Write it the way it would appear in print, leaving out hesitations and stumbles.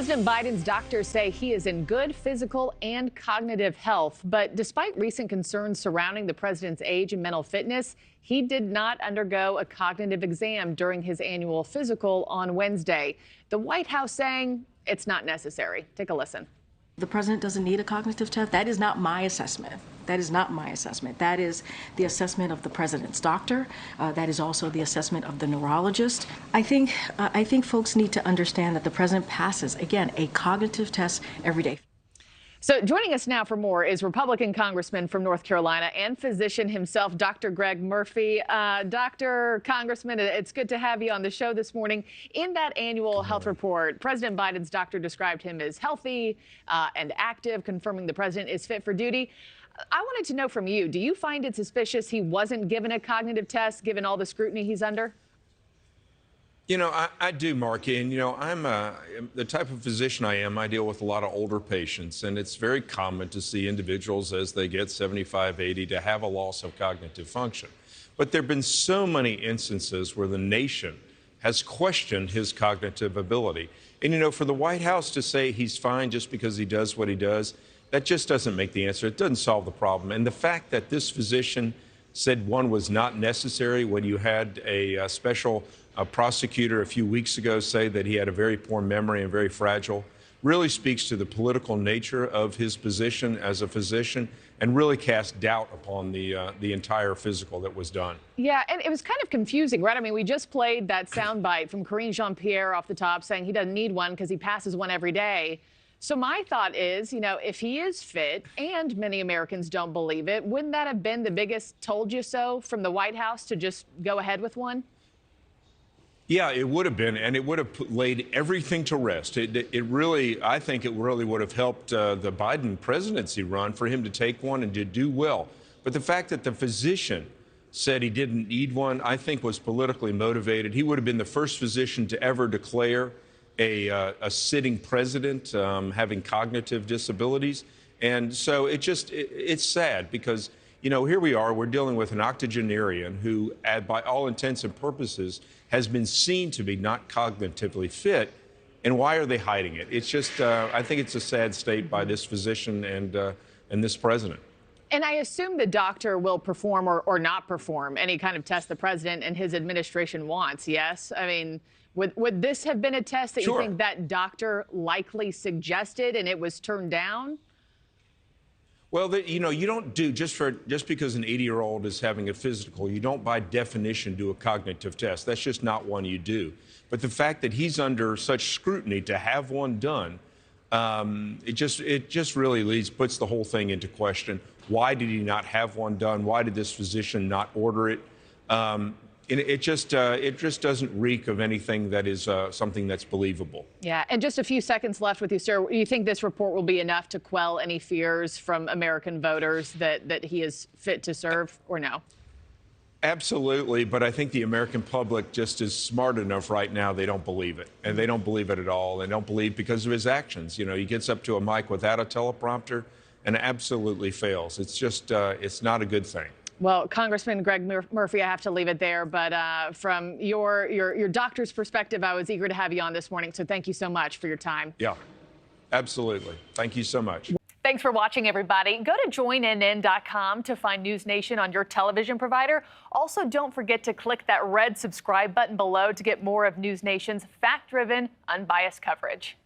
President Biden's doctors say he is in good physical and cognitive health. But despite recent concerns surrounding the president's age and mental fitness, he did not undergo a cognitive exam during his annual physical on Wednesday. The White House saying it's not necessary. Take a listen. The president doesn't need a cognitive test. That is not my assessment. That is not my assessment. That is the assessment of the president's doctor. That is also the assessment of the neurologist. I think folks need to understand that the president passes, again, a cognitive test every day. So joining us now for more is Republican Congressman from North Carolina and physician himself, Dr. Greg Murphy. Dr. Congressman, it's good to have you on the show this morning. In that annual health report, President Biden's doctor described him as healthy and active, confirming the president is fit for duty. I wanted to know from you, do you find it suspicious he wasn't given a cognitive test, given all the scrutiny he's under? You know, I do, Markie, and, you know, I'm the type of physician I am. I deal with a lot of older patients, and it's very common to see individuals as they get 75, 80 to have a loss of cognitive function. But there have been so many instances where the nation has questioned his cognitive ability. And, you know, for the White House to say he's fine just because he does what he does, that just doesn't make the answer. It doesn't solve the problem. And the fact that this physician said one was not necessary when you had a special prosecutor a few weeks ago say that he had a very poor memory and very fragile really speaks to the political nature of his position as a physician and really cast doubt upon the entire physical that was done. Yeah, and it was kind of confusing, right? I mean, we just played that soundbite from Karine Jean-Pierre off the top saying he doesn't need one because he passes one every day. So my thought is, you know, if he is fit and many Americans don't believe it, wouldn't that have been the biggest told you so from the White House to just go ahead with one? Yeah, it would have been, and it would have laid everything to rest. I think it really would have helped the Biden presidency run for him to take one and to do well. But the fact that the physician said he didn't need one, I think was politically motivated. He would have been the first physician to ever declare a sitting president having cognitive disabilities. And so it's sad because, you know, here we are, we're dealing with an octogenarian who, by all intents and purposes, has been seen to be not cognitively fit. And why are they hiding it? It's just, I think it's a sad state by this physician and this president. And I assume the doctor will perform or not perform any kind of test the president and his administration wants, yes? I mean, would this have been a test that Sure. you think that doctor likely suggested and it was turned down? Well, you know, you don't do, just because an 80-year-old is having a physical, you don't by definition do a cognitive test. That's just not one you do. But the fact that he's under such scrutiny to have one done, it just really puts the whole thing into question. Why did he not have one done? Why did this physician not order it? It just doesn't reek of anything that is something that's believable. Yeah, and just a few seconds left with you, sir. Do you think this report will be enough to quell any fears from American voters that he is fit to serve, or no? Absolutely, but I think the American public just is smart enough right now. They don't believe it, and they don't believe it at all. They don't believe because of his actions. You know, he gets up to a mic without a teleprompter and absolutely fails. It's just, it's not a good thing. Well, Congressman Greg Murphy, I have to leave it there. But from your doctor's perspective, I was eager to have you on this morning. So thank you so much for your time. Yeah, absolutely. Thank you so much. Thanks for watching, everybody. Go to joinnn.com to find NewsNation on your television provider. Also, don't forget to click that red subscribe button below to get more of NewsNation's fact-driven, unbiased coverage.